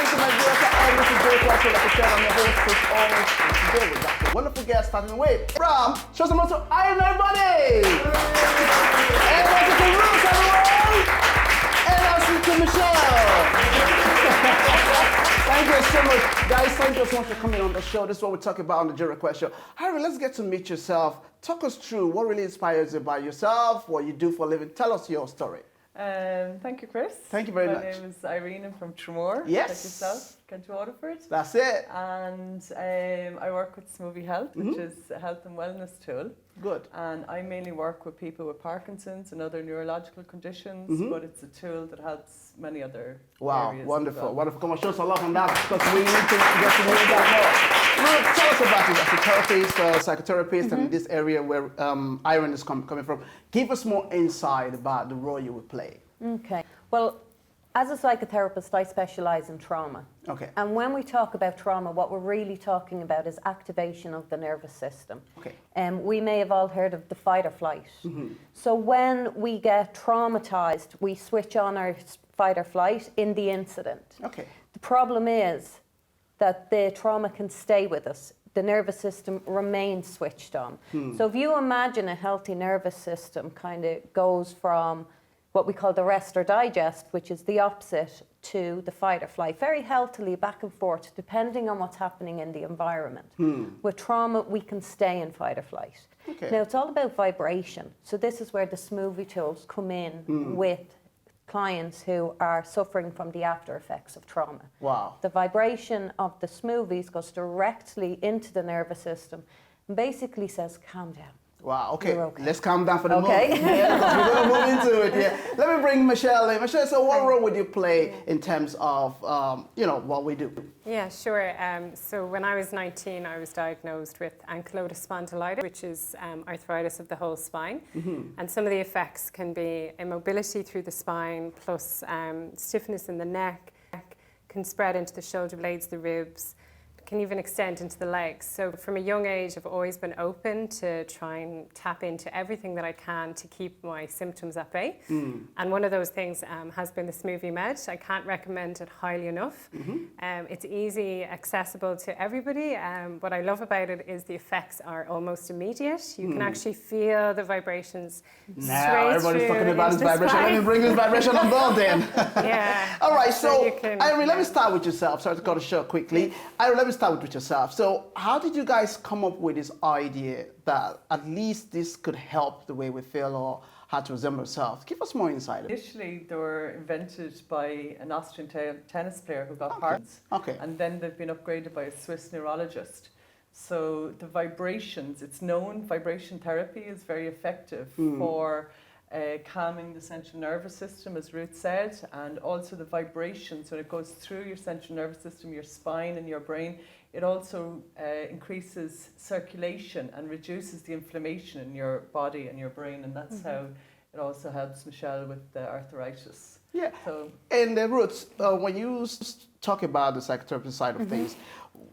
thank you, my dear. And this is Jake Russell, like I said, I'm your host, Chris Owens. And today we got a wonderful guest starting with from show some love to Irene, everybody. And also to Ruth, everyone. And also to Michelle. Thank you so much. Guys, thank you so much for coming on the show. This is what we're talking about on the Jury Request Show. Irene, let's get to meet yourself. Talk us through what really inspires you about yourself, what you do for a living. Tell us your story. Thank you, Chris. Thank you very much. My name is Irene. I'm from Truma. Yes. Like yourself, County Waterford. That's it. And I work with Smovey Health, which is a health and wellness tool. Good. And I mainly work with people with Parkinson's and other neurological conditions, but it's a tool that helps many other areas. Wonderful, as well. wonderful. Come on, show some love on that because we need to get to know that more. Ruth, tell us about you as a therapist, psychotherapist, and this area where Irene is coming from. Give us more insight about the role you would play. Okay. Well, as a psychotherapist, I specialise in trauma. Okay. And when we talk about trauma, what we're really talking about is activation of the nervous system. Okay. We may have all heard of the fight or flight. So when we get traumatised, we switch on our fight or flight in the incident. Okay. The problem is that the trauma can stay with us. The nervous system remains switched on. So if you imagine a healthy nervous system kind of goes from what we call the rest or digest, which is the opposite to the fight or flight, very healthily back and forth, depending on what's happening in the environment. With trauma, we can stay in fight or flight. Okay. Now, it's all about vibration. So this is where the Smovey tools come in with clients who are suffering from the after effects of trauma. Wow. The vibration of the Smovies goes directly into the nervous system and basically says, calm down. Wow, okay. You're okay. Let's calm down for the Okay. moment. Yeah, because we're going to move into it. Yeah. Let me bring Michelle in. Michelle, so what role would you play in terms of, what we do? Yeah, sure. So when I was 19, I was diagnosed with ankylosing spondylitis, which is arthritis of the whole spine. And some of the effects can be immobility through the spine, plus stiffness in the neck, can spread into the shoulder blades, the ribs, can even extend into the legs. So from a young age, I've always been open to try and tap into everything that I can to keep my symptoms at bay. And one of those things has been the Smovey Med. I can't recommend it highly enough. It's easy, accessible to everybody. What I love about it is the effects are almost immediate. You can actually feel the vibrations Now everybody's talking about this into the vibration. Let spine. me bring this vibration on board then. Yeah. All right, so you can- Irene, let me start with yourself. Sorry to cut the show quickly. Irene, let me start with yourself. So how did you guys come up with this idea that at least this could help the way we feel or how to resemble ourselves? Give us more insight. Initially, they were invented by an Austrian tennis player who got Parkinson's. Okay. And then they've been upgraded by a Swiss neurologist. So the vibrations, it's known vibration therapy is very effective for calming the central nervous system, as Ruth said, and also the vibrations when it goes through your central nervous system, your spine and your brain. It also increases circulation and reduces the inflammation in your body and your brain, and that's how it also helps Michelle with the arthritis. Yeah. So, And Ruth, when you talk about the psychotherapy side of things,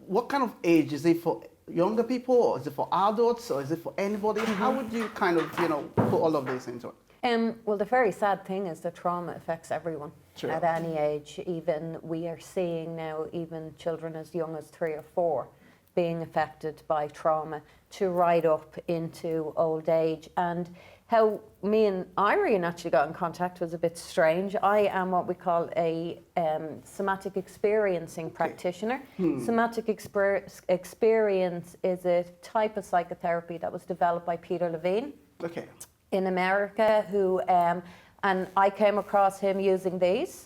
what kind of age is it for younger people, or is it for adults, or is it for anybody? How would you kind of, put all of this into it? Well, the very sad thing is that trauma affects everyone True. at any age. Even we are seeing now even children as young as 3 or 4 being affected by trauma to right up into old age. And how me and Irene actually got in contact was a bit strange. I am what we call a somatic experiencing practitioner. Somatic experience is a type of psychotherapy that was developed by Peter Levine Okay. in America, who and I came across him using these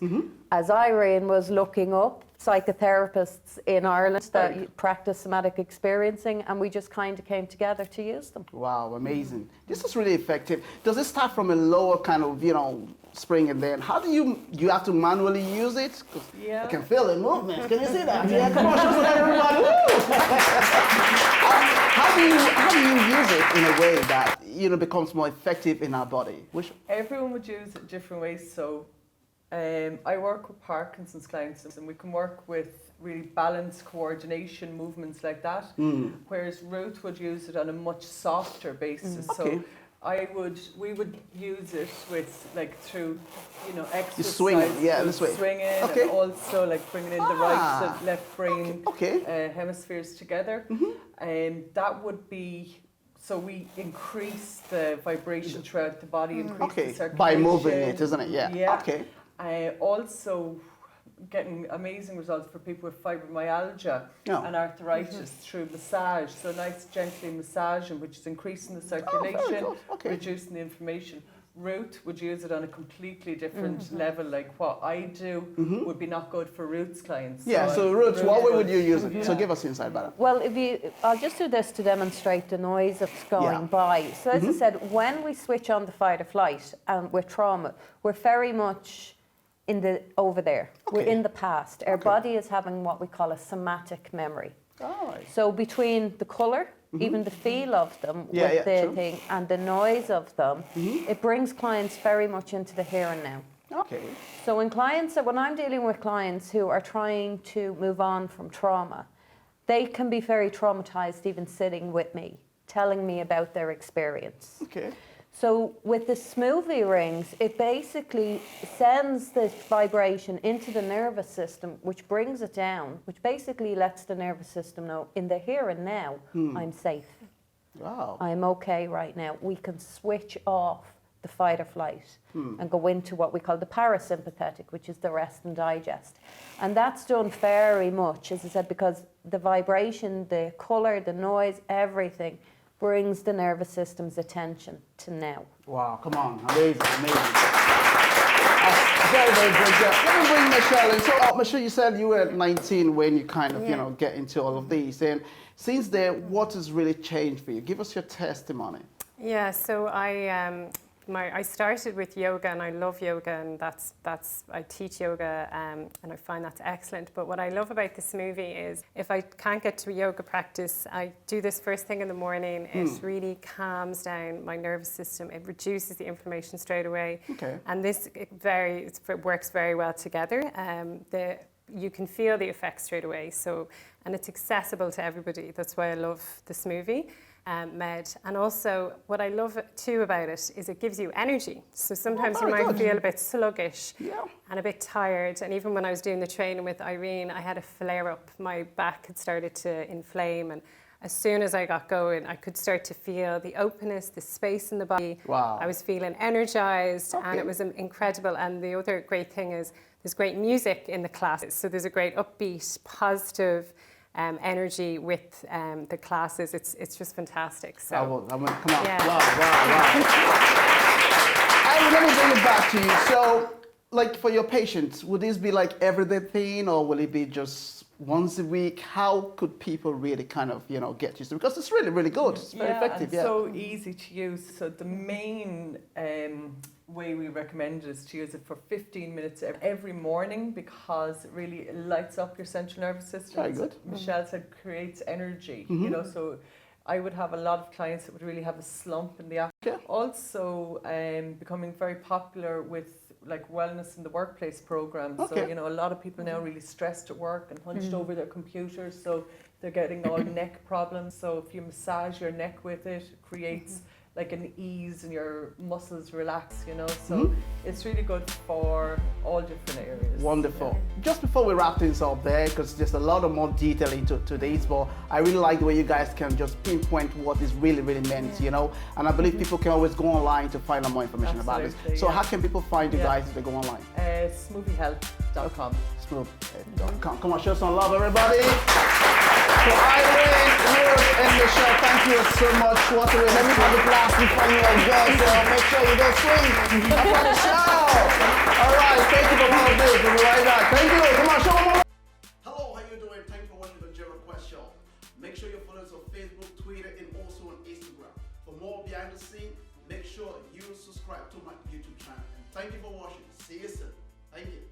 as Irene was looking up psychotherapists in Ireland that practice somatic experiencing, and we just kind of came together to use them. Wow, amazing. This is really effective. Does it start from a lower kind of, spring, and then how do you have to manually use it? 'Cause Yeah. I can feel the movement. Can you see that? Yeah, come on, show us that, everybody. Woo! How do you use it in a way that becomes more effective in our body? everyone would use it different ways. So I work with Parkinson's clients, and we can work with really balanced coordination movements like that, whereas Ruth would use it on a much softer basis. Okay. So we would use it with like through, you know, exercise. swinging, yeah, this way. Swinging, Okay. and also like bringing in the right and left brain Okay. hemispheres together. And that would be, so we increase the vibration throughout the body, increase the circulation. By moving it, isn't it? Yeah. Yeah. Okay. Also getting amazing results for people with fibromyalgia and arthritis through massage. So nice gently massaging, which is increasing the circulation, reducing the inflammation. Ruth would use it on a completely different level. Like what I do would be not good for Ruth's clients. Yeah, so Ruth, what way would you use it? So give us insight about it. Well, I'll just do this to demonstrate the noise that's going by. So as I said, when we switch on the fight or flight with trauma, we're very much over there. We're in the past. Our body is having what we call a somatic memory. So between the colour, even the feel of them with the thing and the noise of them, it brings clients very much into the here and now. Okay. So when I'm dealing with clients who are trying to move on from trauma, they can be very traumatized even sitting with me, telling me about their experience. Okay. So with the Smovey rings, it basically sends this vibration into the nervous system, which brings it down, which basically lets the nervous system know in the here and now, I'm safe. Wow. I'm okay right now. We can switch off the fight or flight and go into what we call the parasympathetic, which is the rest and digest. And that's done very much, as I said, because the vibration, the colour, the noise, everything brings the nervous system's attention to now. Wow, come on, amazing. Very, very good job. Let me bring Michelle in. So, Michelle, you said you were 19 when you kind of, you know, get into all of these. And since then, what has really changed for you? Give us your testimony. Yeah, so I started with yoga, and I love yoga, and I teach yoga, and I find that's excellent. But what I love about this movie is if I can't get to a yoga practice, I do this first thing in the morning. It really calms down my nervous system. It reduces the inflammation straight away. Okay. And it works very well together. You can feel the effects straight away. So, and it's accessible to everybody. That's why I love this movie. And also what I love too about it is it gives you energy. So sometimes you might feel a bit sluggish and a bit tired. And even when I was doing the training with Irene, I had a flare up. My back had started to inflame, and as soon as I got going, I could start to feel the openness, the space in the body. Wow. I was feeling energized, and it was incredible. And the other great thing is there's great music in the classes. So there's a great upbeat, positive energy with the classes. It's just fantastic. So come on. Yeah. Wow. Let me bring it back to you. So, like for your patients, would this be like everyday thing, or will it be just once a week? How could people really kind of, you know, get used to it? Because it's really, really good. It's very effective. And so easy to use. So the main way we recommend is to use it for 15 minutes every morning, because it really lights up your central nervous system. Very good. Michelle said creates energy, you know, so I would have a lot of clients that would really have a slump in the afternoon. Also becoming very popular with like wellness in the workplace programs. So, you know, a lot of people now really stressed at work and hunched over their computers, so they're getting all neck problems. So if you massage your neck with it, it creates like an ease and your muscles relax, you know. So it's really good for all different areas. Wonderful. Just before we wrap things up there, because there's a lot of more detail into these, but I really like the way you guys can just pinpoint what is really, really meant, you know. And I believe people can always go online to find out more information about this. So how can people find you guys if they go online? Smoveyhealth.com. Smovey.com. Come on, show some love, everybody. So Irene, Ruth, and Michelle, thank you so much. What a way. Let me have the glass before you again, so make sure you don't swing. That's for the show. All right, thank you for all of this. We'll be right back. Thank you. Come on, show them more. Hello, how you doing? Thank you for watching the General Quest Show. Make sure you follow us on Facebook, Twitter, and also on Instagram. For more behind the scene, make sure you subscribe to my YouTube channel. And thank you for watching. See you soon. Thank you.